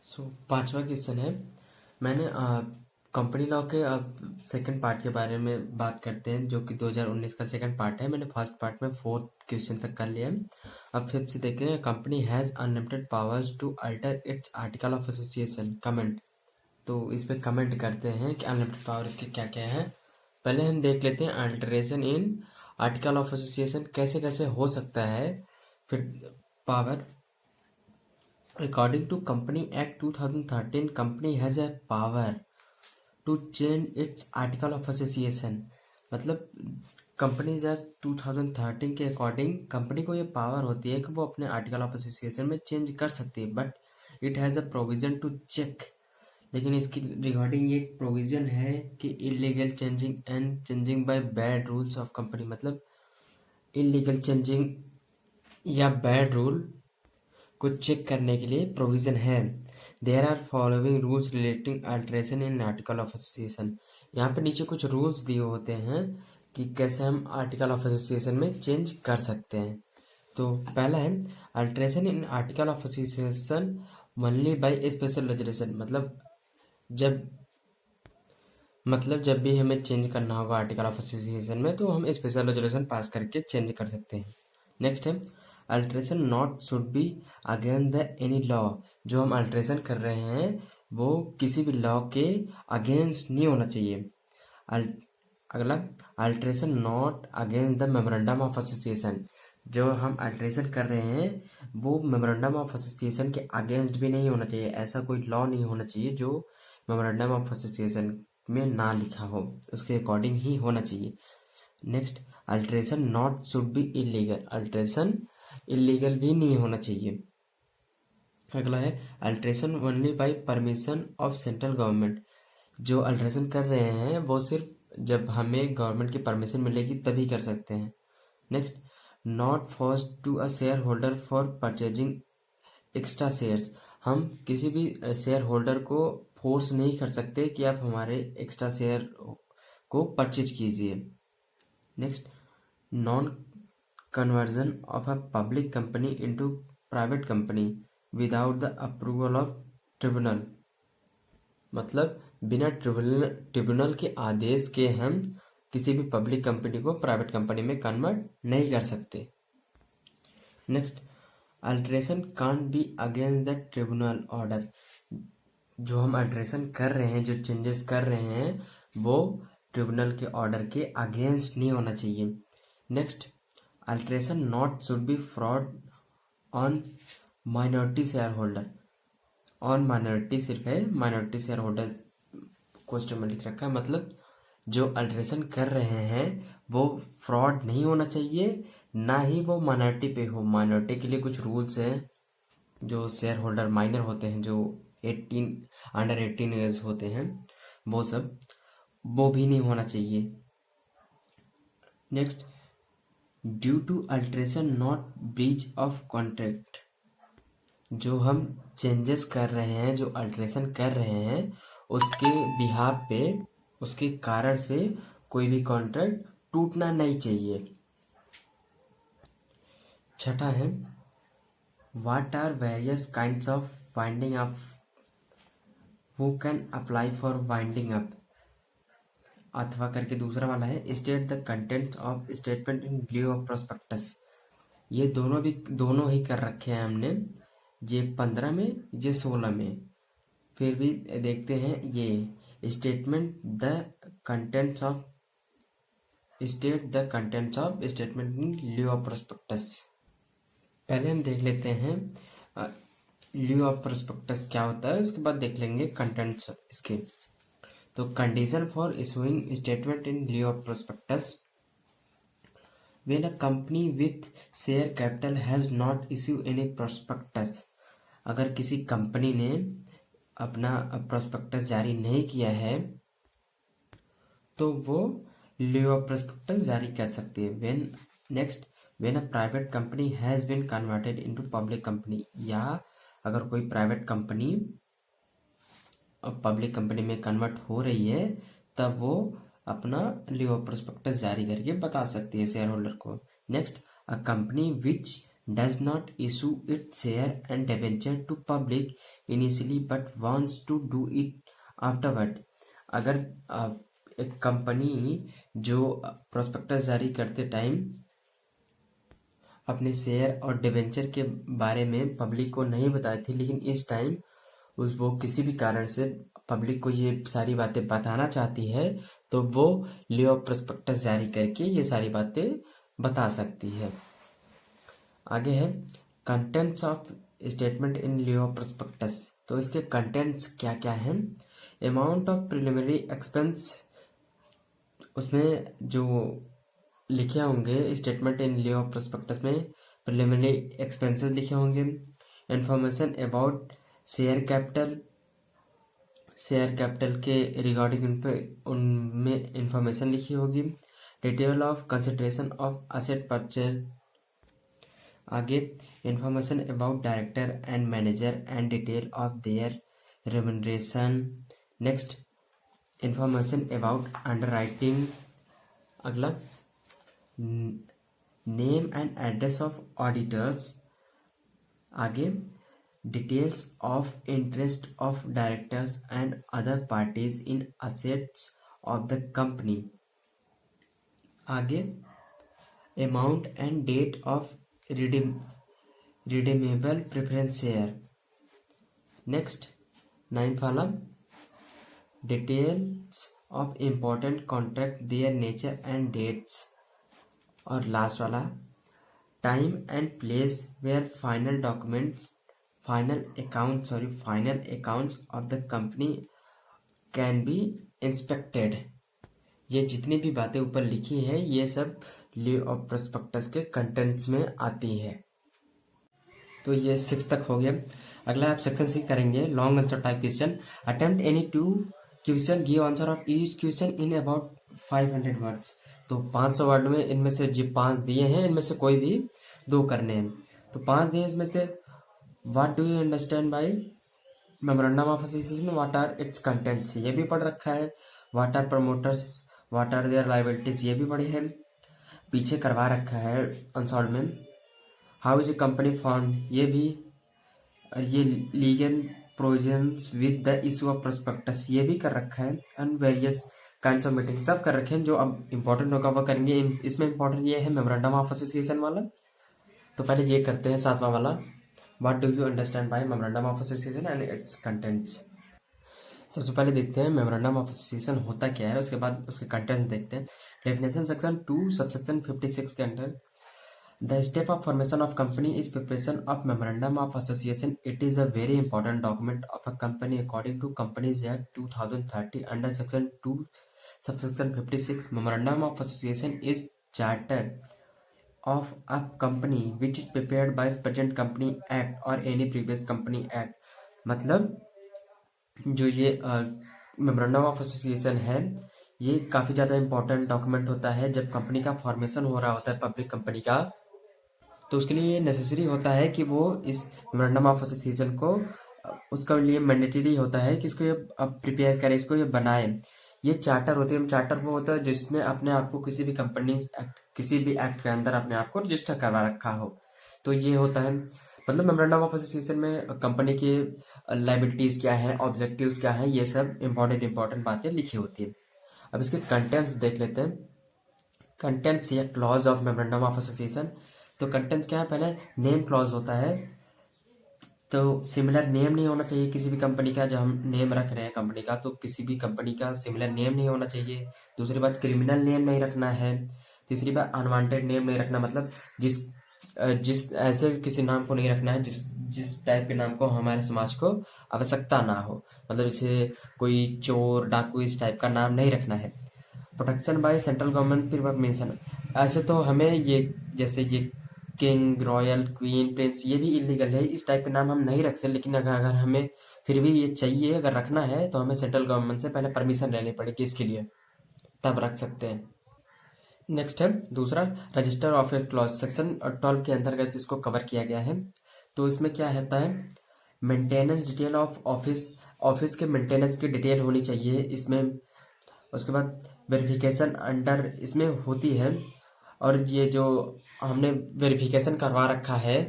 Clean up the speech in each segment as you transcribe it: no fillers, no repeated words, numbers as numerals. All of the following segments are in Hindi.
पांचवा क्वेश्चन है। मैंने कंपनी लॉ के सेकंड पार्ट के बारे में बात करते हैं, जो कि 2019 का सेकंड पार्ट है। मैंने फर्स्ट पार्ट में फोर्थ क्वेश्चन तक कर लिया है। अब फिफ्थ से देखते हैं। Company has unlimited powers to alter its article of association comment. तो इस पे कमेंट करते हैं कि अनलिमिटेड पावर्स के क्या क्या है। पहले हम देख लेते हैं alteration in article of association कैसे कैसे हो सकता है। फिर power, according to Company Act 2013, company has a power to change its article of association। मतलब कंपनीज एक्ट 2013 के अकॉर्डिंग कंपनी को ये पावर होती है कि वो अपने आर्टिकल ऑफ एसोसिएशन में चेंज कर सकती है, but it has a provision to check. लेकिन इसकी रिगार्डिंग ये प्रोविजन है कि illegal changing and changing by bad rules of company. मतलब इलीगल चेंजिंग या बैड रूल को चेक करने के लिए प्रोविजन है। There are following rules relating alteration in article of association. यहाँ पे नीचे कुछ रूल्स दिए होते हैं कि कैसे हम आर्टिकल ऑफ एसोसिएशन में चेंज कर सकते हैं। तो पहला है alteration in article of association only by special resolution. जब भी हमें चेंज करना होगा आर्टिकल ऑफ एसोसिएशन में, तो हम स्पेशल रेजोल्यूशन पास करके चेंज कर सकते हैं। नेक्स्ट है alteration not should be against the any law. जो हम अल्ट्रेशन कर रहे हैं वो किसी भी लॉ के अगेंस्ट नहीं होना चाहिए। अगला alteration not against the memorandum of association. जो हम अल्ट्रेशन कर रहे हैं वो मेमोरेंडम ऑफ एसोसिएशन के अगेंस्ट भी नहीं होना चाहिए। ऐसा कोई लॉ नहीं होना चाहिए जो मेमोरेंडम ऑफ एसोसिएशन में ना लिखा हो, उसके अकॉर्डिंग ही होना चाहिए। Next alteration not should be illegal. Alteration illegal भी नहीं होना चाहिए। अगला है alteration only by permission of central government. जो अल्ट्रेशन कर रहे हैं वो सिर्फ जब हमें गवर्नमेंट की परमिशन मिलेगी तभी कर सकते हैं। Next not force to a shareholder for purchasing extra shares. हम किसी भी शेयर होल्डर को फोर्स नहीं कर सकते कि आप हमारे एक्स्ट्रा शेयर को परचेज कीजिए। Next non conversion of a public company into private company without the approval of tribunal. मतलब बिना ट्रिब्यूनल के आदेश के हम किसी भी पब्लिक कंपनी को प्राइवेट कंपनी में कन्वर्ट नहीं कर सकते। Next alteration can't be against the tribunal order. जो हम अल्ट्रेशन कर रहे हैं, जो चेंजेस कर रहे हैं, वो ट्रिब्यूनल के ऑर्डर के अगेंस्ट नहीं होना चाहिए। Next alteration not should be fraud on minority share holder. On minority सिर्फ है, माइनॉरिटी शेयर होल्डर्स क्वेश्चन में लिख रखा है। मतलब जो अल्ट्रेशन कर रहे हैं वो फ्रॉड नहीं होना चाहिए, ना ही वो माइनॉरिटी पे हो। माइनॉरिटी के लिए कुछ रूल्स हैं, जो शेयर होल्डर माइनर होते हैं, जो 18 अंडर 18 ईयर्स होते हैं, वो भी नहीं होना चाहिए। Next due to alteration not breach of contract. जो हम चेंजेस कर रहे हैं, जो अल्ट्रेशन कर रहे हैं, उसके बिहाफ पे, उसके कारण से कोई भी कॉन्ट्रैक्ट टूटना नहीं चाहिए। छठा है what are various kinds of winding up, who can apply for winding up. अथवा करके दूसरा वाला है state the contents of statement in lieu of prospectus. ये दोनों ही कर रखे हैं हमने, ये 15 में, ये 16 में। फिर भी देखते हैं ये statement the contents of statement in lieu of prospectus. पहले हम देख लेते हैं लिeu ऑफ प्रोस्पेक्टस क्या होता है, उसके बाद देख लेंगे कंटेंट्स इसके। तो condition for issuing statement in lieu of prospectus when a company with share capital has not issued any prospectus। अगर किसी कंपनी ने अपना प्रोस्पेक्टस जारी नहीं किया है तो वो लिeu ऑफ प्रोस्पेक्टस जारी कर सकती है। when a private company has been converted into public company, या अगर कोई प्राइवेट कंपनी पब्लिक कंपनी में कन्वर्ट हो रही है तब वो अपना लिeu ऑफ प्रोस्पेक्टस जारी करके बता सकती है शेयर होल्डर को। Next a company which does not issue its share and debenture to public initially but wants to do it afterward। अगर एक कंपनी जो प्रोस्पेक्टस जारी करते टाइम अपने शेयर और डिबेंचर के बारे में पब्लिक को नहीं बताई थी, लेकिन इस टाइम वो किसी भी कारण से पब्लिक को ये सारी बातें बताना चाहती है, तो वो लियो प्रोस्पेक्टस जारी करके ये सारी बातें बता सकती है। आगे है contents of statement in lieu prospectus. तो इसके कंटेंट्स क्या क्या हैं? अमाउंट ऑफ प्रिलिमिनरी एक्सपेंस, उसमें जो लिखे होंगे स्टेटमेंट इन लियो प्रोस्पेक्टस में प्रिलिमिनरी एक्सपेंसेस लिखे होंगे। इंफॉर्मेशन अबाउट शेयर कैपिटल के रिगार्डिंग उनमें इंफॉर्मेशन लिखी होगी। Detail of consideration of asset purchase. आगे information about director and manager and detail of their remuneration. Next information about underwriting. अगला name and address of auditors. आगे details of interest of directors and other parties in assets of the company. आगे amount and date of redeemable preference share. Next 9th वाला details of important contract, their nature and dates. और लास्ट वाला time and place where final accounts of the company can be inspected. ये जितनी भी बातें ऊपर लिखी हैं ये सब लियो ऑफ प्रोस्पेक्टस के कंटेंट्स में आती है। तो ये 6 तक हो गया। अगला आप सेक्शन सी करेंगे long answer type question. Attempt any 2 question, give answer of each question in about 500 words. तो 500 वर्ड में इनमें से जो 5 दिए हैं इनमें से कोई भी 2 करने हैं। तो 5 दिए इसमें से what do you understand by memorandum of association, what are its contents, ये भी पढ़ रखा है। What are promoters, what are their liabilities, ये भी पढ़े हैं। पीछे करवा रखा है अनसॉल्व में how is a company form, ये भी। और ये legal provisions with the issue of prospectus, ये भी कर रखा है। And various kinds of meeting सब कर रखे हैं। जो अब इंपॉर्टेंट होगा वो करेंगे। इसमें इंपॉर्टेंट ये है मेमोरेंडम ऑफ एसोसिएशन वाला। तो पहले ये करते हैं 7वां वाला, what do you understand by memorandum of association and it's contents. सबसे पहले देखते हैं मेमोरेंडम ऑफ एसोसिएशन होता क्या है, उसके बाद उसके कंटेंट्स देखते हैं। डेफिनेशन सेक्शन 2 सबसेक्शन 56 के अंदर the step of formation of company is preparation of memorandum of association. It is a very important document of a company according to companies act 2030 under section 2 subsection 56। Memorandum of association is charter of a company which is prepared by present company act or any previous company act। मतलब जो ये मेमोरेंडम ऑफ एसोसिएशन है ये काफ़ी ज़्यादा इंपॉर्टेंट डॉक्यूमेंट होता है जब कंपनी का फॉर्मेशन हो रहा होता है पब्लिक कंपनी का। तो उसके लिए ये नेसेसरी होता है कि वो इस मेमोरेंडम ऑफ एसोसिएशन को उसका लिए मैंडेटरी होता है कि इसको ये प्रिपेयर करे, इसको ये बनाए। ये चार्टर होते हैं। चार्टर वो होता है जिसने अपने आप को किसी भी कंपनी एक्ट किसी भी एक्ट के अंदर अपने आप को रजिस्टर करवा रखा हो। तो ये होता है मतलब मेमोरेंडम ऑफ एसोसिएशन में कंपनी की लायबिलिटीज क्या है, ऑब्जेक्टिव्स क्या है, ये सब इंपॉर्टेंट बातें लिखी होती है। अब इसके कंटेंट्स देख लेते हैं। कंटेंट्स या clause of memorandum of association. तो कंटेंट्स क्या है, पहले नेम क्लॉज होता है। तो सिमिलर नेम नहीं होना चाहिए किसी भी कंपनी का। जब हम नेम रख रहे हैं कंपनी का तो किसी भी कंपनी का सिमिलर नेम नहीं होना चाहिए। दूसरी बात क्रिमिनल नेम नहीं रखना है। तीसरी बात अनवांटेड नेम नहीं रखना, मतलब जिस ऐसे किसी नाम को नहीं रखना है जिस टाइप के नाम को हमारे समाज को आवश्यकता ना हो। मतलब जैसे कोई चोर डाकू इस टाइप का नाम नहीं रखना है। प्रोटेक्शन बाय सेंट्रल गवर्नमेंट फिर परमिशन। ऐसे तो हमें ये जैसे ये किंग, रॉयल, क्वीन, प्रिंस ये भी इलीगल है, इस टाइप के नाम हम नहीं रख सकते। लेकिन अगर हमें फिर भी ये चाहिए, अगर रखना है तो हमें सेंट्रल गवर्नमेंट से पहले परमिशन लेनी पड़ेगी इसके लिए, तब रख सकते हैं। नेक्स्ट है दूसरा register of A clause. Section 12 के अंतर्गत इसको कवर किया गया है। तो इसमें क्या होता है, मेंटेनेंस डिटेल ऑफ ऑफिस के मेंटेनेंस की डिटेल होनी चाहिए इसमें। उसके बाद वेरिफिकेशन अंडर इसमें होती है। और ये जो हमने वेरिफिकेशन करवा रखा है,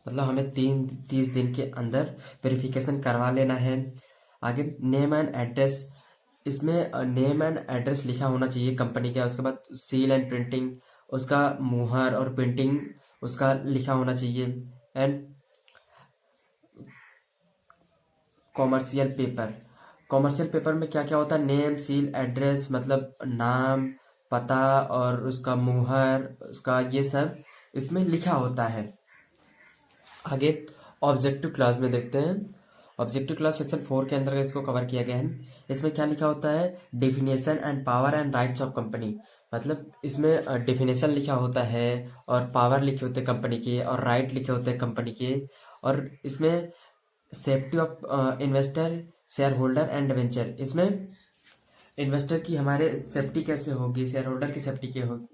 मतलब हमें 30 दिन के अंदर वेरिफिकेशन करवा लेना है। आगे नेम एंड एड्रेस, इसमें नेम एंड एड्रेस लिखा होना चाहिए कंपनी का। उसके बाद सील एंड प्रिंटिंग, उसका मुहर और प्रिंटिंग उसका लिखा होना चाहिए। And commercial paper, commercial paper में क्या क्या होता है, नेम, सील, एड्रेस, मतलब नाम, पता और उसका मुहर, उसका ये सब इसमें लिखा होता है। आगे ऑब्जेक्टिव क्लास में देखते हैं। ऑब्जेक्टिव क्लास सेक्शन 4 के अंदर इसको कवर किया गया है। इसमें क्या लिखा होता है, definition and power and rights of company, मतलब इसमें डेफिनेशन लिखा होता है और पावर लिखे होते हैं कंपनी के और राइट लिखे होते हैं कंपनी के। और इसमें safety of investor, share holder and debenture, इसमें इन्वेस्टर की हमारे सेफ्टी कैसे होगी, शेयर होल्डर की सेफ्टी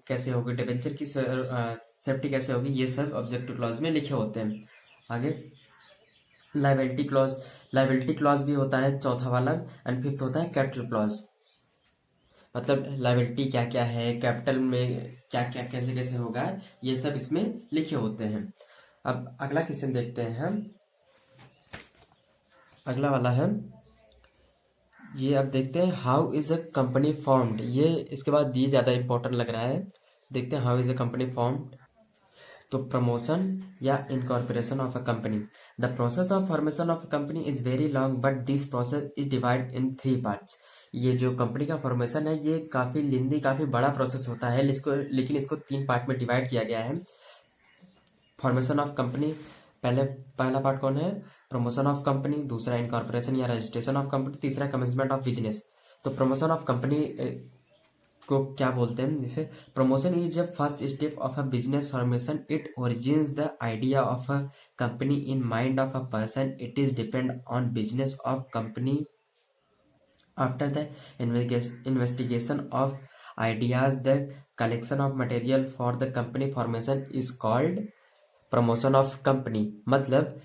कैसे होगी, डिवेंचर की सेफ्टी कैसे होगी, ये सब ऑब्जेक्टिव क्लॉज में लिखे होते हैं। आगे लाइबिलिटी क्लॉज, लाइबिलिटी क्लॉज भी होता है चौथा वाला। एंड फिफ्थ होता है कैपिटल क्लॉज, मतलब लाइबिलिटी क्या क्या है, कैपिटल में क्या क्या कैसे कैसे होगा, ये सब इसमें लिखे होते हैं। अब अगला क्वेश्चन देखते हैं हम। अगला वाला है ये, अब देखते हैं how is a company formed. ये इसके बाद ये ज़्यादा इंपॉर्टेंट लग रहा है। देखते हैं how is a company formed. तो प्रमोशन या incorporation of a company, the process of formation of a company is very long but this process is divide in 3 parts. ये जो कंपनी का फॉर्मेशन है ये काफ़ी लेंदी, काफ़ी बड़ा प्रोसेस होता है, लेकिन इसको 3 पार्ट में डिवाइड किया गया है। फॉर्मेशन ऑफ कंपनी, पहला पार्ट कौन है, प्रमोशन ऑफ कंपनी, दूसरा इनकॉर्पोरेशन या रजिस्ट्रेशन ऑफ कंपनी, तीसरा कमेंसमेंट ऑफ बिजनेस। तो प्रमोशन ऑफ कंपनी को क्या बोलते हैं, जैसे promotion is a first step of a business formation, it origins the idea of a company in mind of a person, it is depend on business of company after the investigation of ideas, the collection of material for the company formation is called promotion of company. मतलब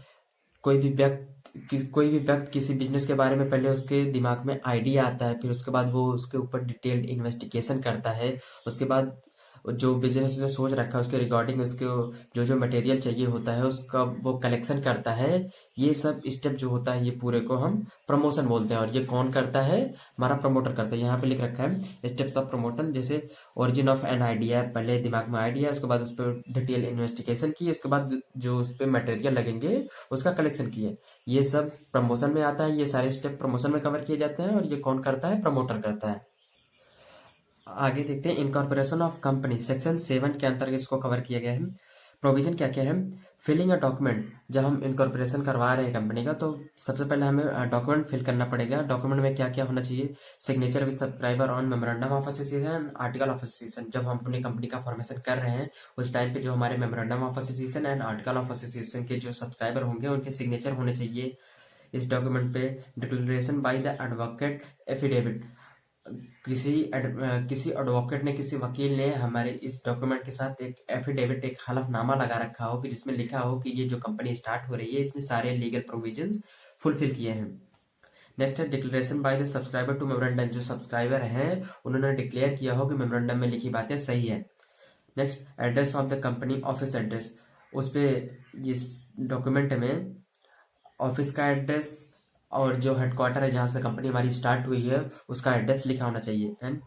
कोई भी व्यक्ति किसी बिजनेस के बारे में पहले उसके दिमाग में आइडिया आता है, फिर उसके बाद वो उसके ऊपर डिटेल्ड इन्वेस्टिगेशन करता है। उसके बाद जो बिजनेस उसने सोच रखा है उसके रिगार्डिंग उसके जो जो मटेरियल चाहिए होता है उसका वो कलेक्शन करता है। ये सब स्टेप जो होता है ये पूरे को हम प्रमोशन बोलते हैं। और ये कौन करता है, हमारा प्रमोटर करता है। यहाँ पे लिख रखा है स्टेप्स ऑफ प्रमोशन, जैसे ओरिजिन ऑफ एन आइडिया, पहले दिमाग में आइडिया, उसके बाद उस पर डिटेल इन्वेस्टिगेशन की, उसके बाद जो उस पर मटेरियल लगेंगे उसका कलेक्शन किए, ये सब प्रमोशन में आता है। ये सारे स्टेप प्रमोशन में कवर किए जाते हैं और ये कौन करता है, प्रमोटर करता है। आगे देखते हैं इनकॉर्पोरेशन ऑफ कंपनी, सेक्शन 7 के अंतर्गत इसको कवर किया गया है। प्रोविजन क्या क्या है, फिलिंग अ डॉक्यूमेंट, जब हम इनकॉर्पोरेशन करवा रहे हैं कंपनी का तो सबसे पहले हमें डॉक्यूमेंट फिल करना पड़ेगा। डॉक्यूमेंट में क्या क्या होना चाहिए, signature with subscriber on memorandum of association, article of association. जब हम अपनी कंपनी का फॉर्मेशन कर रहे हैं उस टाइम पे जो हमारे memorandum of association and article of association के जो सब्सक्राइबर होंगे उनके सिग्नेचर होने चाहिए इस डॉक्यूमेंट पे। Declaration by the advocate affidavit, किसी एडवोकेट ने, किसी वकील ने हमारे इस डॉक्यूमेंट के साथ एक एफिडेविट, एक हलफनामा लगा रखा हो कि जिसमें लिखा हो कि ये जो कंपनी स्टार्ट हो रही है इसने सारे लीगल प्रोविजंस फुलफिल किए हैं। नेक्स्ट है declaration by the subscriber to memorandum, जो सब्सक्राइबर हैं उन्होंने डिक्लेयर किया हो कि मेमोरेंडम में लिखी बातें सही है। Next address of the company, office address, उस पर इस डॉक्यूमेंट में ऑफिस का एड्रेस और जो हेडक्वार्टर है जहाँ से कंपनी हमारी स्टार्ट हुई है उसका एड्रेस लिखा होना चाहिए। एंड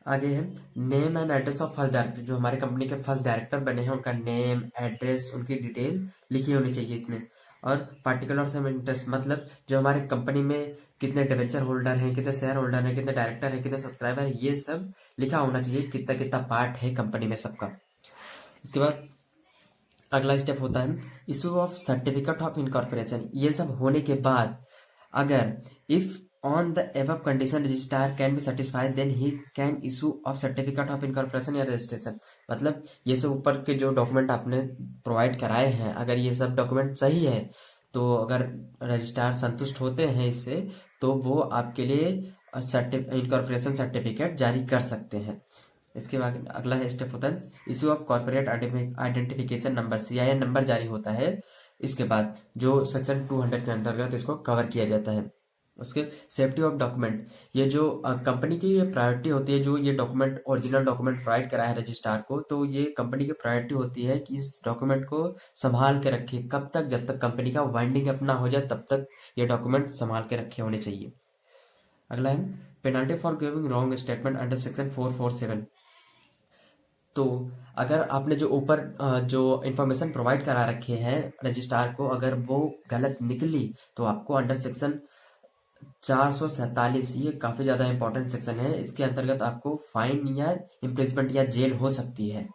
आगे है name and address of first director, जो हमारे कंपनी के फर्स्ट डायरेक्टर बने हैं उनका नेम, एड्रेस, उनकी डिटेल लिखी होनी चाहिए इसमें। और पार्टिकुलर्स ऑफ इंटरेस्ट, मतलब जो हमारे कंपनी में कितने डिवेंचर होल्डर हैं, कितने शेयर होल्डर हैं, कितने डायरेक्टर हैं, कितने सब्सक्राइबर हैं, ये सब लिखा होना चाहिए, कितना कितना पार्ट है कंपनी में सबका। इसके बाद अगला स्टेप होता है issue of certificate of incorporation. ये सब होने के बाद अगर if on the above condition registrar can be satisfied then he can issue of certificate of incorporation या रजिस्ट्रेशन। मतलब ये सब ऊपर के जो डॉक्यूमेंट आपने प्रोवाइड कराए हैं, अगर ये सब डॉक्यूमेंट सही है तो अगर रजिस्ट्रार संतुष्ट होते हैं इससे तो वो आपके लिए इनकॉर्पोरेशन सर्टिफिकेट जारी कर सकते हैं। इसके बाद अगला स्टेप होता है issue of corporate identification number, CIN number जारी होता है। इसके बाद जो सेक्शन 200 के अंतर्गत इसको कवर किया जाता है। उसके सेफ्टी ऑफ डॉक्यूमेंट, ये जो कंपनी की ये प्रायोरिटी होती है, जो ये डॉक्यूमेंट ओरिजिनल डॉक्यूमेंट प्रोवाइड करा है रजिस्ट्रार को, तो ये कंपनी की प्रायोरिटी होती है कि इस डॉक्यूमेंट को संभाल के रखे। कब तक? जब तक कंपनी का वाइंडिंग अपना हो जाए तब तक ये डॉक्यूमेंट संभाल के रखे होने चाहिए। अगला है penalty for giving wrong statement under section 447। तो अगर आपने जो ऊपर जो इंफॉर्मेशन प्रोवाइड करा रखे हैं रजिस्ट्रार को, अगर वो गलत निकली तो आपको अंडर सेक्शन 447, ये काफी ज्यादा इंपॉर्टेंट सेक्शन है, इसके अंतर्गत आपको फाइन या इम्प्रिजमेंट या जेल हो सकती है।